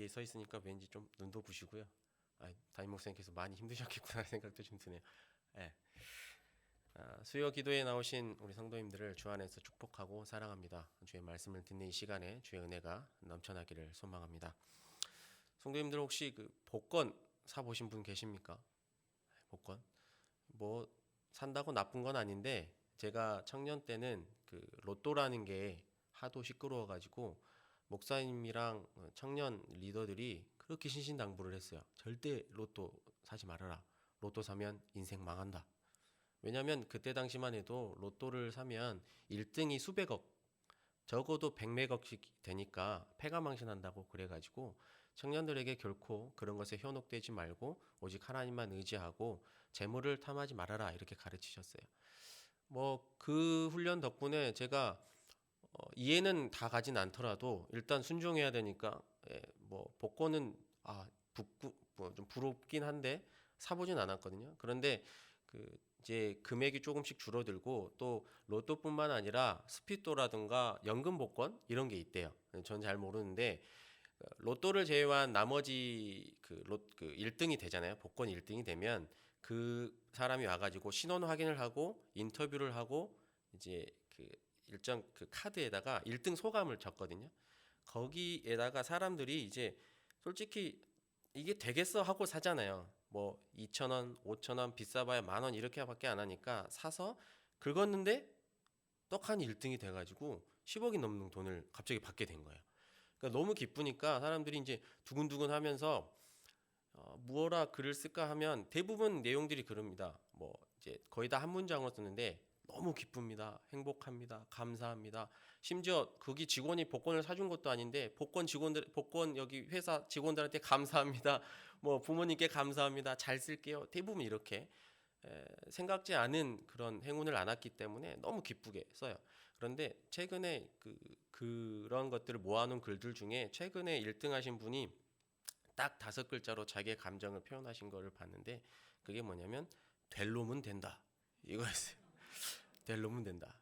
서 있으니까 왠지 좀 눈도 부시고요. 담임 목사님께서 많이 힘드셨겠구나 생각도 좀 드네요. 예. 수요 기도에 나오신 우리 성도님들을 주 안에서 축복하고 사랑합니다. 주의 말씀을 듣는 이 시간에 주의 은혜가 넘쳐나기를 소망합니다. 성도님들 혹시 그 복권 사 보신 분 계십니까? 복권 뭐 산다고 나쁜 건 아닌데 제가 청년 때는 그 로또라는 게 하도 시끄러워 가지고 목사님이랑 청년 리더들이 그렇게 신신당부를 했어요. 절대 로또 사지 말아라. 로또 사면 인생 망한다. 왜냐면 그때 당시만 해도 로또를 사면 1등이 수백억, 적어도 백몇억씩 되니까 패가망신한다고 그래가지고 청년들에게 결코 그런 것에 현혹되지 말고 오직 하나님만 의지하고 재물을 탐하지 말아라 이렇게 가르치셨어요. 뭐 그 훈련 덕분에 제가 이해는 다 가진 않더라도 일단 순종해야 되니까 뭐 복권은 뭐좀 부럽긴 한데 사보진 않았거든요. 그런데 그 이제 금액이 조금씩 줄어들고 또 로또뿐만 아니라 스피또라든가 연금 복권 이런 게 있대요. 전 잘 모르는데 로또를 제외한 나머지 그 1등이 되잖아요. 복권 1등이 되면 그 사람이 와가지고 신원 확인을 하고 인터뷰를 하고 이제 그 일정 그 카드에다가 1등 소감을 적거든요. 거기에다가 사람들이 이제 솔직히 이게 되겠어 하고 사잖아요. 뭐 2,000원, 5,000원 비싸봐야 10,000원 이렇게밖에 안 하니까 사서 긁었는데 떡하니 1등이 돼가지고 10억이 넘는 돈을 갑자기 받게 된 거예요. 그러니까 너무 기쁘니까 사람들이 이제 두근두근 하면서 무어라 글을 쓸까 하면 대부분 내용들이 그럽니다. 뭐 이제 거의 다 한 문장으로 쓰는데 너무 기쁩니다. 행복합니다. 감사합니다. 심지어 거기 직원이 복권을 사준 것도 아닌데 복권 여기 회사 직원들한테 감사합니다. 뭐 부모님께 감사합니다. 잘 쓸게요. 대부분 이렇게 생각지 않은 그런 행운을 안았기 때문에 너무 기쁘게 써요. 그런데 최근에 그런 것들을 모아놓은 글들 중에 최근에 1등 하신 분이 딱 5글자로 자기의 감정을 표현하신 거를 봤는데 그게 뭐냐면 될 놈은 된다 이거였어요. 될 놈은 된다.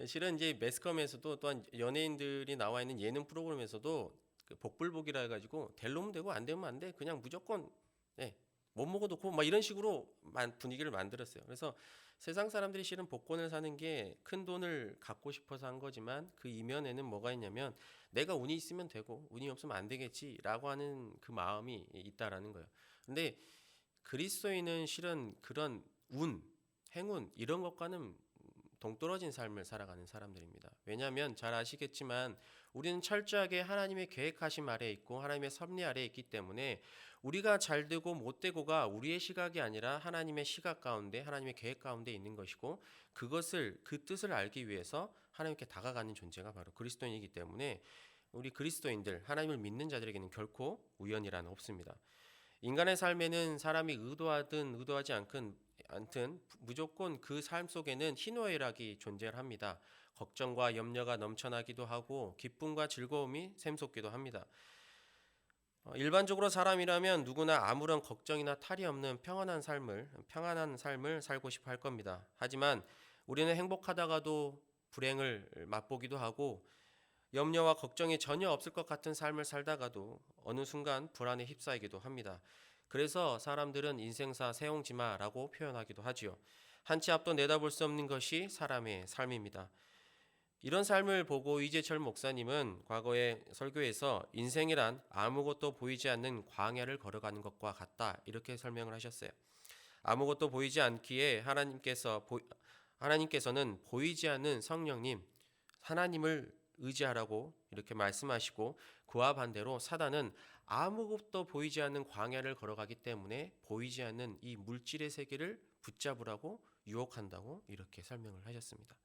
실은 이제 매스컴에서도 또한 연예인들이 나와 있는 예능 프로그램에서도 그 복불복이라 해가지고 될 놈은 되고 안 되면 안 돼. 그냥 무조건 못 먹어도 고 막 이런 식으로 분위기를 만들었어요. 그래서 세상 사람들이 실은 복권을 사는 게 큰 돈을 갖고 싶어서 한 거지만 그 이면에는 뭐가 있냐면 내가 운이 있으면 되고 운이 없으면 안 되겠지라고 하는 그 마음이 있다라는 거예요. 근데 그리스도인은 실은 그런 행운 이런 것과는 동떨어진 삶을 살아가는 사람들입니다. 왜냐하면 잘 아시겠지만 우리는 철저하게 하나님의 계획하심 아래에 있고 하나님의 섭리 아래에 있기 때문에 우리가 잘 되고 못 되고가 우리의 시각이 아니라 하나님의 시각 가운데 하나님의 계획 가운데 있는 것이고 그 뜻을 알기 위해서 하나님께 다가가는 존재가 바로 그리스도인이기 때문에 우리 그리스도인들 하나님을 믿는 자들에게는 결코 우연이란 없습니다. 인간의 삶에는 사람이 의도하든 의도하지 않든 무조건 그 삶 속에는 희노애락이 존재합니다. 걱정과 염려가 넘쳐나기도 하고 기쁨과 즐거움이 샘솟기도 합니다. 일반적으로 사람이라면 누구나 아무런 걱정이나 탈이 없는 평안한 삶을 살고 싶어 할 겁니다. 하지만 우리는 행복하다가도 불행을 맛보기도 하고 염려와 걱정이 전혀 없을 것 같은 삶을 살다가도 어느 순간 불안에 휩싸이기도 합니다. 그래서 사람들은 인생사 세옹지마라고 표현하기도 하지요. 한 치 앞도 내다볼 수 없는 것이 사람의 삶입니다. 이런 삶을 보고 이재철 목사님은 과거에 설교에서 인생이란 아무것도 보이지 않는 광야를 걸어가는 것과 같다 이렇게 설명을 하셨어요. 아무것도 보이지 않기에 하나님께서는 보이지 않는 성령님 하나님을 의지하라고 이렇게 말씀하시고 그와 반대로 사단은 아무것도 보이지 않는 광야를 걸어가기 때문에 보이지 않는 이 물질의 세계를 붙잡으라고 유혹한다고 이렇게 설명을 하셨습니다.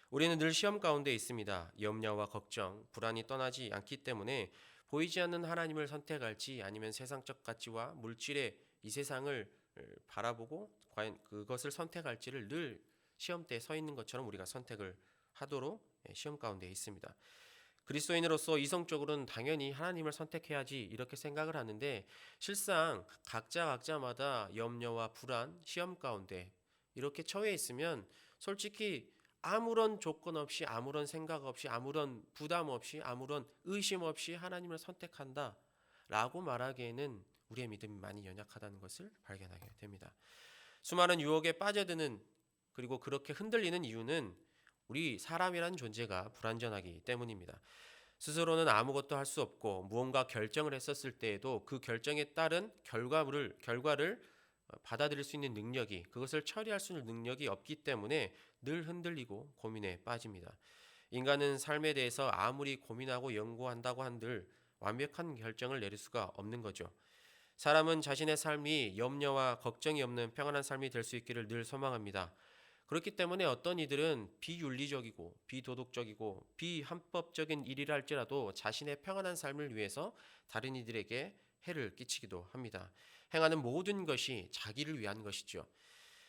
우리는 늘 시험 가운데 있습니다. 염려와 걱정, 불안이 떠나지 않기 때문에 보이지 않는 하나님을 선택할지 아니면 세상적 가치와 물질의 이 세상을 바라보고 과연 그것을 선택할지를 늘 시험대에 서 있는 것처럼 우리가 선택을 하도록 시험 가운데 있습니다. 그리스도인으로서 이성적으로는 당연히 하나님을 선택해야지 이렇게 생각을 하는데 실상 각자마다 염려와 불안, 시험 가운데 이렇게 처해 있으면 솔직히 아무런 조건 없이, 아무런 생각 없이, 아무런 부담 없이, 아무런 의심 없이 하나님을 선택한다 라고 말하기에는 우리의 믿음이 많이 연약하다는 것을 발견하게 됩니다. 수많은 유혹에 빠져드는, 그리고 그렇게 흔들리는 이유는 우리 사람이라는 존재가 불완전하기 때문입니다. 스스로는 아무것도 할 수 없고 무언가 결정을 했었을 때에도 그 결정에 따른 결과를 받아들일 수 있는 능력이, 그것을 처리할 수 있는 능력이 없기 때문에 늘 흔들리고 고민에 빠집니다. 인간은 삶에 대해서 아무리 고민하고 연구한다고 한들 완벽한 결정을 내릴 수가 없는 거죠. 사람은 자신의 삶이 염려와 걱정이 없는 평안한 삶이 될 수 있기를 늘 소망합니다. 그렇기 때문에 어떤 이들은 비윤리적이고 비도덕적이고 비합법적인 일이라 할지라도 자신의 평안한 삶을 위해서 다른 이들에게 해를 끼치기도 합니다. 행하는 모든 것이 자기를 위한 것이죠.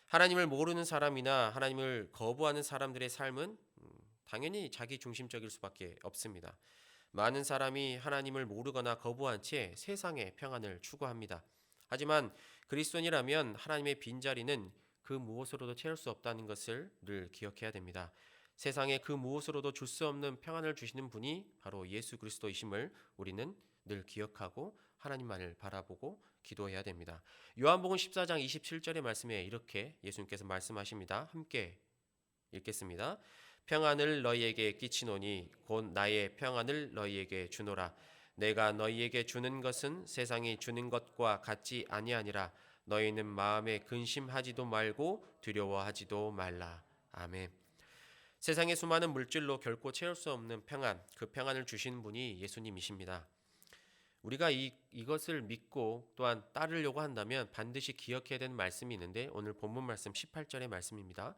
하나님을 모르는 사람이나 하나님을 거부하는 사람들의 삶은 당연히 자기 중심적일 수밖에 없습니다. 많은 사람이 하나님을 모르거나 거부한 채 세상의 평안을 추구합니다. 하지만 그리스도인이라면 하나님의 빈자리는 그 무엇으로도 채울 수 없다는 것을 늘 기억해야 됩니다. 세상에 그 무엇으로도 줄 수 없는 평안을 주시는 분이 바로 예수 그리스도이심을 우리는 늘 기억하고 하나님만을 바라보고 기도해야 됩니다. 요한복음 14장 27절의 말씀에 이렇게 예수님께서 말씀하십니다. 함께 읽겠습니다. 평안을 너희에게 끼치노니 곧 나의 평안을 너희에게 주노라. 내가 너희에게 주는 것은 세상이 주는 것과 같지 아니하니라. 너희는 마음에 근심하지도 말고 두려워하지도 말라. 아멘. 세상의 수많은 물질로 결코 채울 수 없는 평안, 그 평안을 주시는 분이 예수님이십니다. 우리가 이것을 믿고 또한 따르려고 한다면 반드시 기억해야 되는 말씀이 있는데, 오늘 본문 말씀 18절의 말씀입니다.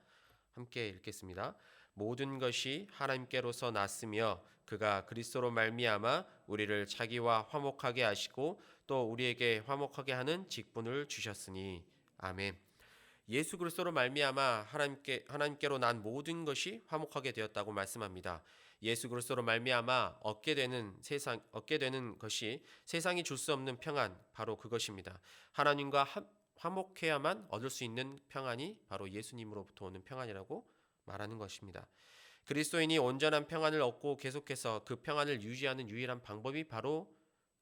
함께 읽겠습니다. 모든 것이 하나님께로서 났으며 그가 그리스도로 말미암아 우리를 자기와 화목하게 하시고 또 우리에게 화목하게 하는 직분을 주셨으니. 아멘. 예수 그리스도로 말미암아 하나님께로 난 모든 것이 화목하게 되었다고 말씀합니다. 예수 그리스도로 말미암아 얻게 되는 것이 세상이 줄 수 없는 평안, 바로 그것입니다. 하나님과 화목해야만 얻을 수 있는 평안이 바로 예수님으로부터 오는 평안이라고 말하는 것입니다. 그리스도인이 온전한 평안을 얻고 계속해서 그 평안을 유지하는 유일한 방법이 바로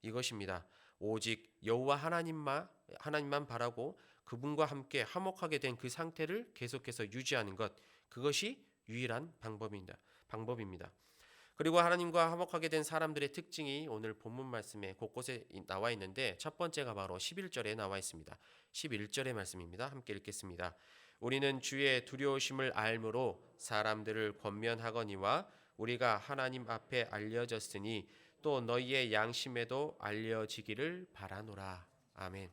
이것입니다. 오직 여호와 하나님만 바라고 그분과 함께 화목하게 된 그 상태를 계속해서 유지하는 것, 그것이 유일한 방법입니다. 그리고 하나님과 화목하게 된 사람들의 특징이 오늘 본문 말씀에 곳곳에 나와 있는데, 첫 번째가 바로 11절에 나와 있습니다. 11절의 말씀입니다. 함께 읽겠습니다. 우리는 주의 두려우심을 알므로 사람들을 권면하거니와 우리가 하나님 앞에 알려졌으니 또 너희의 양심에도 알려지기를 바라노라. 아멘.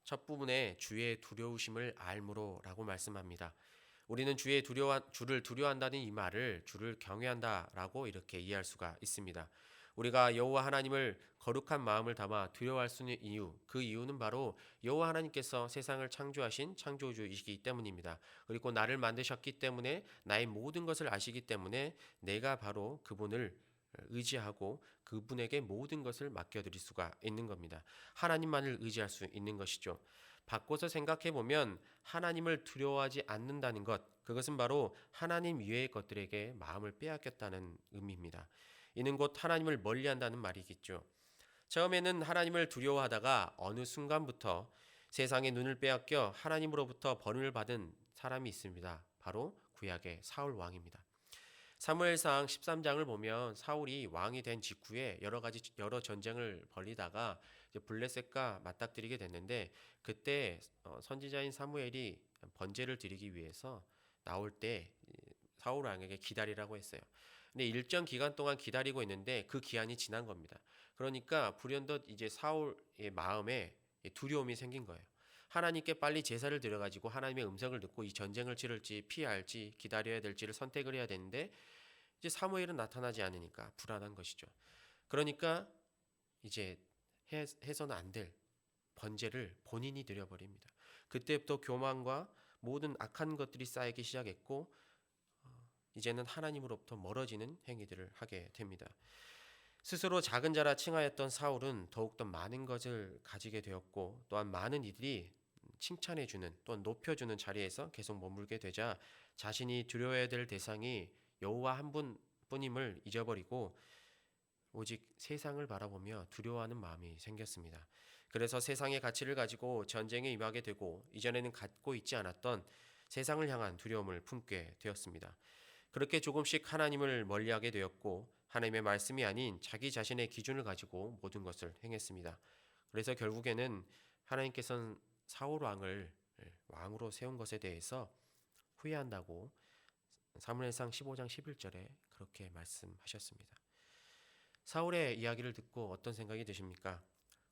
첫 부분에 주의 두려우심을 알므로라고 말씀합니다. 우리는 주를 두려워한다는 이 말을 주를 경외한다라고 이렇게 이해할 수가 있습니다. 우리가 여호와 하나님을 거룩한 마음을 담아 두려워할 수 있는 이유, 그 이유는 바로 여호와 하나님께서 세상을 창조하신 창조주이시기 때문입니다. 그리고 나를 만드셨기 때문에 나의 모든 것을 아시기 때문에 내가 바로 그분을 의지하고 그분에게 모든 것을 맡겨드릴 수가 있는 겁니다. 하나님만을 의지할 수 있는 것이죠. 바꿔서 생각해 보면 하나님을 두려워하지 않는다는 것, 그것은 바로 하나님 이외의 것들에게 마음을 빼앗겼다는 의미입니다. 이는 곧 하나님을 멀리한다는 말이겠죠. 처음에는 하나님을 두려워하다가 어느 순간부터 세상의 눈을 빼앗겨 하나님으로부터 벌을 받은 사람이 있습니다. 바로 구약의 사울 왕입니다. 사무엘상 13장을 보면 사울이 왕이 된 직후에 여러 전쟁을 벌이다가 블레셋과 맞닥뜨리게 됐는데, 그때 선지자인 사무엘이 번제를 드리기 위해서 나올 때 사울 왕에게 기다리라고 했어요. 근데 일정 기간 동안 기다리고 있는데 그 기한이 지난 겁니다. 그러니까 불현듯 이제 사울의 마음에 두려움이 생긴 거예요. 하나님께 빨리 제사를 드려가지고 하나님의 음성을 듣고 이 전쟁을 치를지 피할지 기다려야 될지를 선택을 해야 되는데, 이제 사무엘은 나타나지 않으니까 불안한 것이죠. 그러니까 이제 해서는 안 될 번제를 본인이 드려버립니다. 그때부터 교만과 모든 악한 것들이 쌓이기 시작했고, 이제는 하나님으로부터 멀어지는 행위들을 하게 됩니다. 스스로 작은 자라 칭하였던 사울은 더욱더 많은 것을 가지게 되었고, 또한 많은 이들이 칭찬해주는 또는 높여주는 자리에서 계속 머물게 되자 자신이 두려워해야 될 대상이 여호와 한 분뿐임을 잊어버리고 오직 세상을 바라보며 두려워하는 마음이 생겼습니다. 그래서 세상의 가치를 가지고 전쟁에 임하게 되고 이전에는 갖고 있지 않았던 세상을 향한 두려움을 품게 되었습니다. 그렇게 조금씩 하나님을 멀리하게 되었고 하나님의 말씀이 아닌 자기 자신의 기준을 가지고 모든 것을 행했습니다. 그래서 결국에는 하나님께서는 사울 왕을 왕으로 세운 것에 대해서 후회한다고 사무엘상 15장 11절에 그렇게 말씀하셨습니다. 사울의 이야기를 듣고 어떤 생각이 드십니까?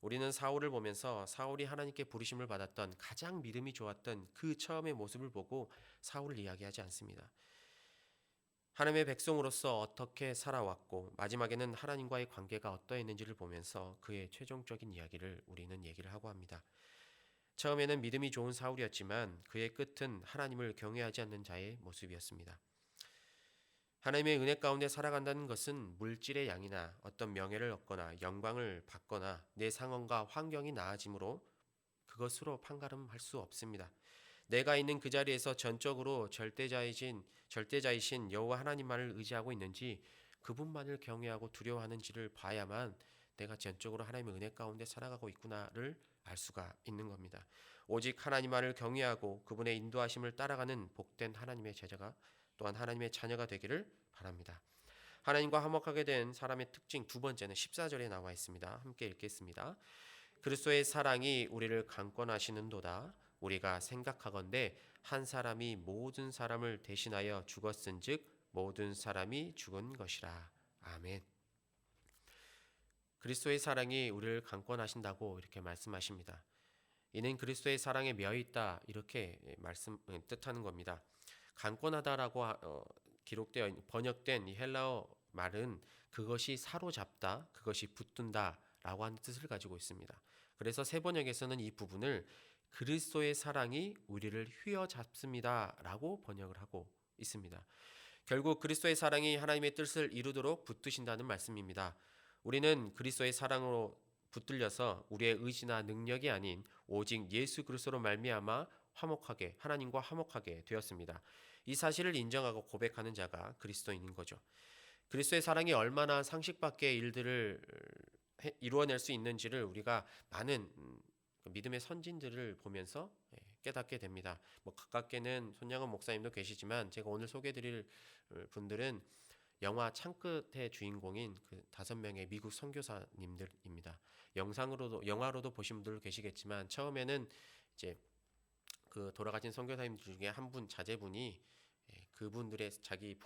우리는 사울을 보면서 사울이 하나님께 부르심을 받았던 가장 믿음이 좋았던 그 처음의 모습을 보고 사울을 이야기하지 않습니다. 하나님의 백성으로서 어떻게 살아왔고 마지막에는 하나님과의 관계가 어떠했는지를 보면서 그의 최종적인 이야기를 우리는 얘기를 하고 합니다. 처음에는 믿음이 좋은 사울이었지만 그의 끝은 하나님을 경외하지 않는 자의 모습이었습니다. 하나님의 은혜 가운데 살아간다는 것은 물질의 양이나 어떤 명예를 얻거나 영광을 받거나 내 상황과 환경이 나아짐으로 그것으로 판가름할 수 없습니다. 내가 있는 그 자리에서 전적으로 절대자이신 여호와 하나님만을 의지하고 있는지 그분만을 경외하고 두려워하는지를 봐야만 내가 전적으로 하나님의 은혜 가운데 살아가고 있구나를 알 수가 있는 겁니다. 오직 하나님만을 경외하고 그분의 인도하심을 따라가는 복된 하나님의 제자가 또한 하나님의 자녀가 되기를 바랍니다. 하나님과 화목하게 된 사람의 특징 두 번째는 14절에 나와 있습니다. 함께 읽겠습니다. 그리스도의 사랑이 우리를 강권하시는도다. 우리가 생각하건대 한 사람이 모든 사람을 대신하여 죽었은즉 모든 사람이 죽은 것이라. 아멘. 그리스도의 사랑이 우리를 강권하신다고 이렇게 말씀하십니다. 이는 그리스도의 사랑에 매여 있다 이렇게 뜻하는 겁니다. 강권하다라고 번역된 이 헬라어 말은 그것이 사로잡다, 그것이 붙든다라고 하는 뜻을 가지고 있습니다. 그래서 새 번역에서는 이 부분을 그리스도의 사랑이 우리를 휘어잡습니다라고 번역을 하고 있습니다. 결국 그리스도의 사랑이 하나님의 뜻을 이루도록 붙드신다는 말씀입니다. 우리는 그리스도의 사랑으로 붙들려서 우리의 의지나 능력이 아닌 오직 예수 그리스도로 말미암아 하나님과 화목하게 되었습니다. 이 사실을 인정하고 고백하는 자가 그리스도인인 거죠. 그리스도의 사랑이 얼마나 상식 밖의 일들을 이루어낼 수 있는지를 우리가 많은 믿음의 선진들을 보면서 깨닫게 됩니다. 가깝게는 손양원 목사님도 계시지만 제가 오늘 소개해드릴 분들은 영화 창끝의 주인공인 그 5명의 미국 선교사님들입니다. 영화로도 보신 분들 계시겠지만 처음에는 이제 그 돌아가신 선교사님들 중에 한 분 자제분이 그분들의 자기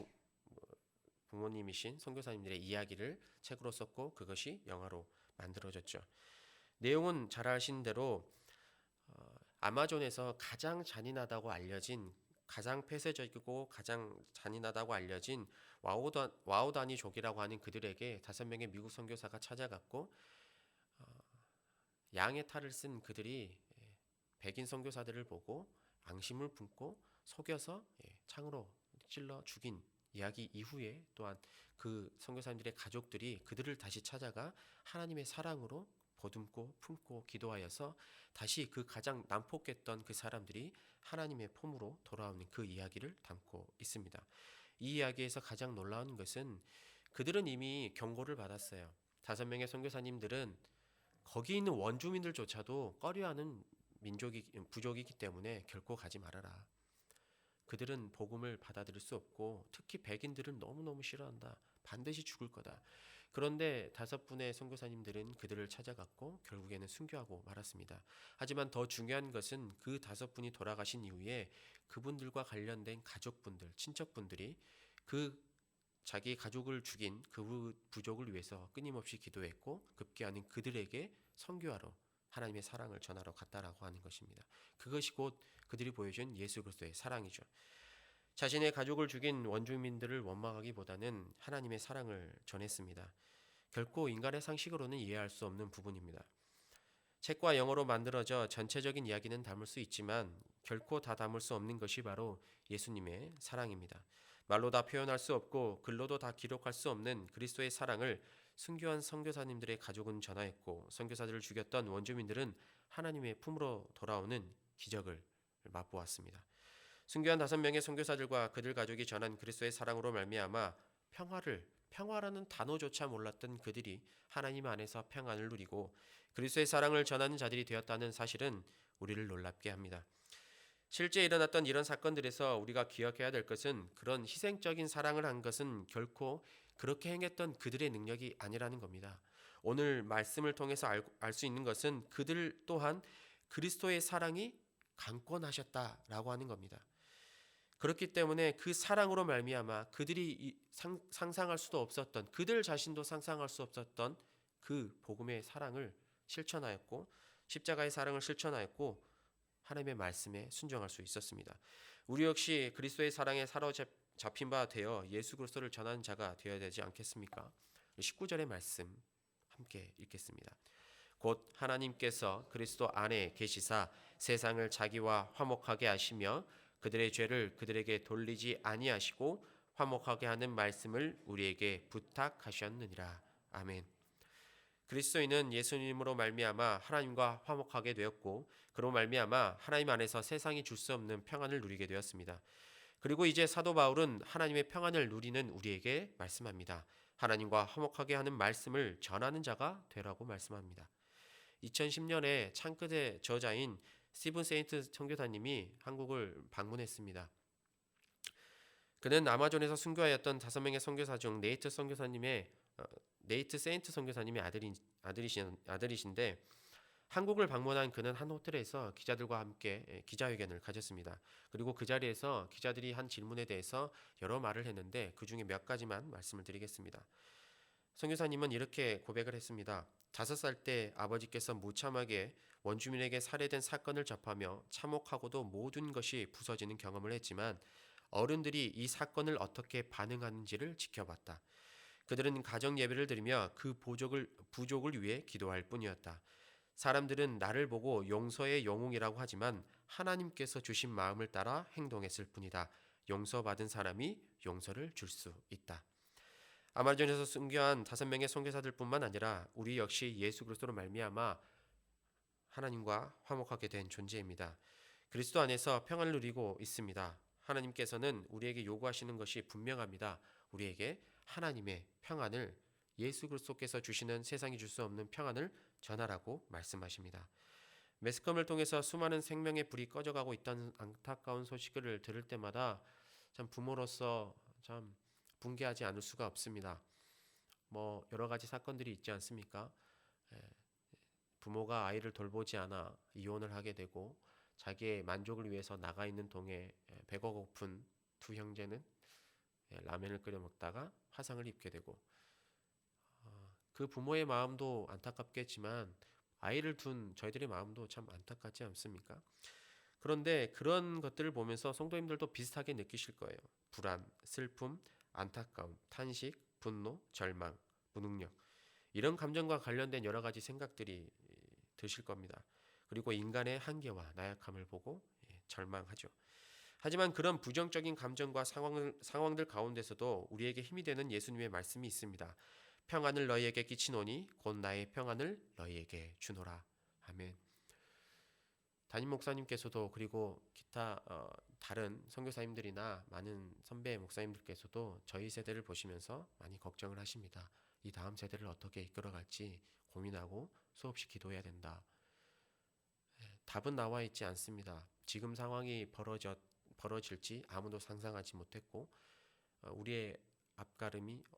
부모님이신 선교사님들의 이야기를 책으로 썼고 그것이 영화로 만들어졌죠. 내용은 잘 아신 대로 아마존에서 가장 폐쇄적이고 가장 잔인하다고 알려진 와우다니족이라고 하는 그들에게 5명의 미국 선교사가 찾아갔고 양의 탈을 쓴 그들이 백인 선교사들을 보고 앙심을 품고 속여서 창으로 찔러 죽인 이야기 이후에 또한 그 선교사님들의 가족들이 그들을 다시 찾아가 하나님의 사랑으로 보듬고 품고 기도하여서 다시 그 가장 난폭했던 그 사람들이 하나님의 품으로 돌아오는 그 이야기를 담고 있습니다. 이 이야기에서 가장 놀라운 것은 그들은 이미 경고를 받았어요. 5명의 선교사님들은 거기 있는 원주민들조차도 꺼려하는 부족이기 때문에 결코 가지 말아라. 그들은 복음을 받아들일 수 없고 특히 백인들은 너무너무 싫어한다. 반드시 죽을 거다. 그런데 5분의 선교사님들은 그들을 찾아갔고 결국에는 순교하고 말았습니다. 하지만 더 중요한 것은 그 5분이 돌아가신 이후에 그분들과 관련된 가족분들, 친척분들이 그 자기 가족을 죽인 그 부족을 위해서 끊임없이 기도했고 급기야는 그들에게 선교하러 하나님의 사랑을 전하러 갔다라고 하는 것입니다. 그것이 곧 그들이 보여준 예수 그리스도의 사랑이죠. 자신의 가족을 죽인 원주민들을 원망하기보다는 하나님의 사랑을 전했습니다. 결코 인간의 상식으로는 이해할 수 없는 부분입니다. 책과 영어로 만들어져 전체적인 이야기는 담을 수 있지만 결코 다 담을 수 없는 것이 바로 예수님의 사랑입니다. 말로 다 표현할 수 없고 글로도 다 기록할 수 없는 그리스도의 사랑을 순교한 선교사님들의 가족은 전하였고 선교사들을 죽였던 원주민들은 하나님의 품으로 돌아오는 기적을 맛보았습니다. 순교한 5명의 선교사들과 그들 가족이 전한 그리스도의 사랑으로 말미암아 평화라는 단어조차 몰랐던 그들이 하나님 안에서 평안을 누리고 그리스도의 사랑을 전하는 자들이 되었다는 사실은 우리를 놀랍게 합니다. 실제 일어났던 이런 사건들에서 우리가 기억해야 될 것은 그런 희생적인 사랑을 한 것은 결코 그렇게 행했던 그들의 능력이 아니라는 겁니다. 오늘 말씀을 통해서 알 수 있는 것은 그들 또한 그리스도의 사랑이 강권하셨다라고 하는 겁니다. 그렇기 때문에 그 사랑으로 말미암아 그들이 상상할 수도 없었던, 그들 자신도 상상할 수 없었던 그 복음의 사랑을 실천하였고, 십자가의 사랑을 실천하였고, 하나님의 말씀에 순종할 수 있었습니다. 우리 역시 그리스도의 사랑에 사로잡힌 바 되어 예수 그리스도를 전하는 자가 되어야 되지 않겠습니까? 19절의 말씀 함께 읽겠습니다. 곧 하나님께서 그리스도 안에 계시사 세상을 자기와 화목하게 하시며 그들의 죄를 그들에게 돌리지 아니하시고 화목하게 하는 말씀을 우리에게 부탁하셨느니라. 아멘. 그리스도인은 예수님으로 말미암아 하나님과 화목하게 되었고 그로 말미암아 하나님 안에서 세상이 줄 수 없는 평안을 누리게 되었습니다. 그리고 이제 사도 바울은 하나님의 평안을 누리는 우리에게 말씀합니다. 하나님과 화목하게 하는 말씀을 전하는 자가 되라고 말씀합니다. 2010년에 창끝의 저자인 스티븐 세인트 선교사님이 한국을 방문했습니다. 그는 아마존에서 순교하였던 5명의 선교사 중 네이트 세인트 선교사님의 아들이신데 한국을 방문한 그는 한 호텔에서 기자들과 함께 기자회견을 가졌습니다. 그리고 그 자리에서 기자들이 한 질문에 대해서 여러 말을 했는데 그 중에 몇 가지만 말씀을 드리겠습니다. 선교사님은 이렇게 고백을 했습니다. 5살 때 아버지께서 무참하게 원주민에게 살해된 사건을 접하며 참혹하고도 모든 것이 부서지는 경험을 했지만 어른들이 이 사건을 어떻게 반응하는지를 지켜봤다. 그들은 가정 예배를 드리며 그 부족을 위해 기도할 뿐이었다. 사람들은 나를 보고 용서의 영웅이라고 하지만 하나님께서 주신 마음을 따라 행동했을 뿐이다. 용서받은 사람이 용서를 줄 수 있다. 아마존에서 순교한 5명의 선교사들뿐만 아니라 우리 역시 예수 그리스도로 말미암아 하나님과 화목하게 된 존재입니다. 그리스도 안에서 평안을 누리고 있습니다. 하나님께서는 우리에게 요구하시는 것이 분명합니다. 우리에게 하나님의 평안을, 예수 그리스도께서 주시는 세상이 줄 수 없는 평안을 전하라고 말씀하십니다. 매스컴을 통해서 수많은 생명의 불이 꺼져가고 있다는 안타까운 소식을 들을 때마다 참 부모로서 참 붕괴하지 않을 수가 없습니다. 여러 가지 사건들이 있지 않습니까? 부모가 아이를 돌보지 않아 이혼을 하게 되고 자기의 만족을 위해서 나가 있는 동에 배가 고픈 두 형제는 라면을 끓여 먹다가 화상을 입게 되고 그 부모의 마음도 안타깝겠지만 아이를 둔 저희들의 마음도 참 안타깝지 않습니까? 그런데 그런 것들을 보면서 성도님들도 비슷하게 느끼실 거예요. 불안, 슬픔, 안타까움, 탄식, 분노, 절망, 무능력 이런 감정과 관련된 여러 가지 생각들이 드실 겁니다. 그리고 인간의 한계와 나약함을 보고 절망하죠. 하지만 그런 부정적인 감정과 상황들 가운데서도 우리에게 힘이 되는 예수님의 말씀이 있습니다. 평안을 너희에게 끼치노니 곧 나의 평안을 너희에게 주노라. 아멘. 담임 목사님께서도 그리고 기타 다른 선교사님들이나 많은 선배 목사님들께서도 저희 세대를 보시면서 많이 걱정을 하십니다. 이 다음 세대를 어떻게 이끌어갈지 고민하고 수없이 기도해야 된다. 답은 나와 있지 않습니다. 지금 상황이 벌어질지 아무도 상상하지 못했고 우리의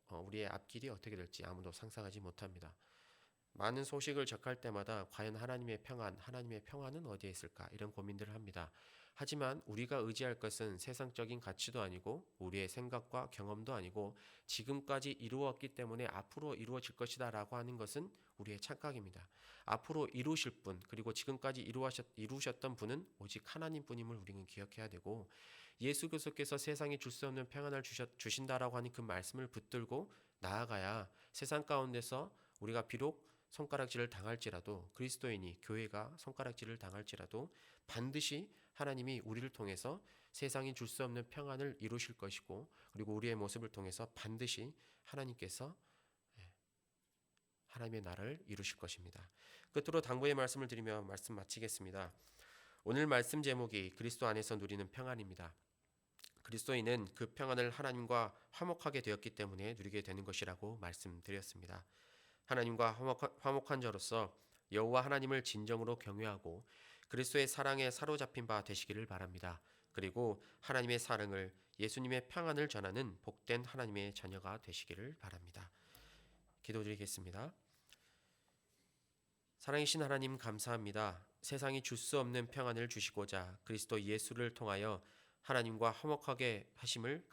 우리의 앞길이 어떻게 될지 아무도 상상하지 못합니다. 많은 소식을 접할 때마다 과연 하나님의 평안은 어디에 있을까 이런 고민들을 합니다. 하지만 우리가 의지할 것은 세상적인 가치도 아니고 우리의 생각과 경험도 아니고 지금까지 이루었기 때문에 앞으로 이루어질 것이다 라고 하는 것은 우리의 착각입니다. 앞으로 이루실 분 그리고 지금까지 이루셨던 분은 오직 하나님뿐임을 우리는 기억해야 되고 예수 그리스도께서 세상에 줄 수 없는 평안을 주신다라고 하는 그 말씀을 붙들고 나아가야 세상 가운데서 우리가 비록 손가락질을 당할지라도 그리스도인이 교회가 손가락질을 당할지라도 반드시 하나님이 우리를 통해서 세상이 줄 수 없는 평안을 이루실 것이고 그리고 우리의 모습을 통해서 반드시 하나님께서 하나님의 나라를 이루실 것입니다. 끝으로 당부의 말씀을 드리며 말씀 마치겠습니다. 오늘 말씀 제목이 그리스도 안에서 누리는 평안입니다. 그리스도인은 그 평안을 하나님과 화목하게 되었기 때문에 누리게 되는 것이라고 말씀드렸습니다. 하나님과 화목한 자로서 여호와 하나님을 진정으로 경외하고 그리스도의 사랑에 사로잡힌 바 되시기를 바랍니다. 그리고 하나님의 사랑을, 예수님의 평안을 전하는 복된 하나님의 자녀가 되시기를 바랍니다. 기도드리겠습니다. 사랑이신 하나님, 감사합니다. 세상이 줄 수 없는 평안을 주시고자 그리스도 예수를 통하여 하나님과 화목하게 하심을